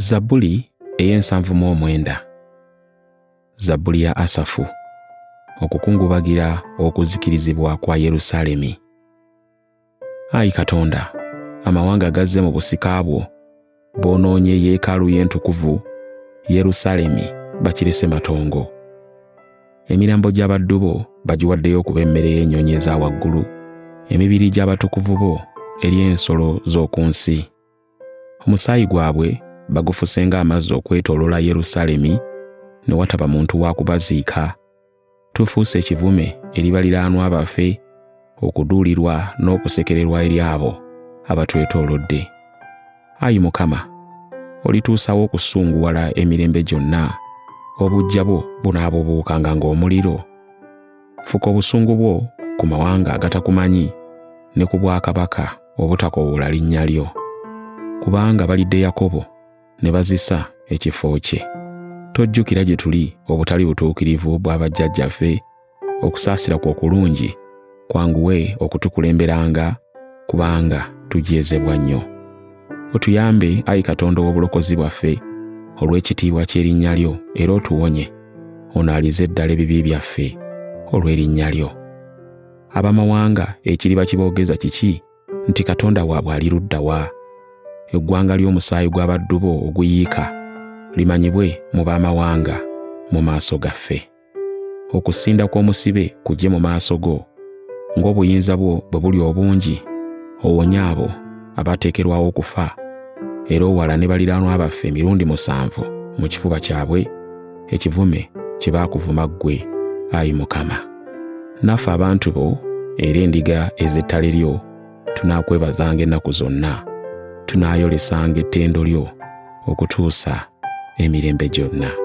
Zabbuli ey'ensanvu Zabbuli ya Asafu. Okukungubagira okuzikirizibwa kwa Yerusaalemi. Ayi Katonda, amawanga gazze mu busika bwo, boonoonye yeekaalu y'entukuvu Yerusaalemi bakirese matongo. Emirambo gy'abaddu bo bagiwaddeyo okuba emmere y'ennyonyi eza waggulu, emibiri gy'abatukuvu bo eri ensolo z'oku nsi. Omusaayi gwabwe bagufuse ng'amazzi okwetooloola Yerusaalemi, ne wataba muntu wa kubaziika. Tufuuse ekivume eri baliraanwa baffe, okuduulirwa n'okusekererwa eri abo abatwetoolodde. Ayi Mukama, olituusawo okusunguwala emirembe gyonna, obuggya bwo bunaabubuukanga ng'omuliro. Fuka obusungu bwo ku mawanga agatakumanyi ne ku bwakabaka obutakowoola linnya lyo, kubanga balidde Yakobo ne bazisa ekifo kye. Tojjukira gye tuli obutali butuukirivu bwa bajjajjaffe, okusaasira kwo okulungi kwanguwe okutukulemberanga, kubanga tujeezebwa nnyo. Otuyambe, Ayi Katonda w'obulokozi bwaffe, olw'ekitiibwa ky'erinnya lyo, era otuwonye, onaalize ddala ebibi byaffe olw'erinnya lyo. Abamawanga ekiriba kiboogeza kiki nti Katonda waabwe ali ludda wa? Eggwanga ly'omusaayi gw'abaddu bo oguyiika limanyibwe mu baamawanga mu maaso gaffe. Okusinda kw'omusibe kujje mu maaso go, ng'obuyinza bwo bwe buli obungi, owonye abo abateekerwawo okufa, era owala ne baliraanwa baffe emirundi 7 mu kifuba kyabwe ekivume kye baakuvuma ggwe, Ayi Mukama. Naffe abantu bo era endiga ez'ettale lyo tunaakwebazanga ennaku zonna, tunaayolesanga ettendo lyo okutuusa emirembe gyonna.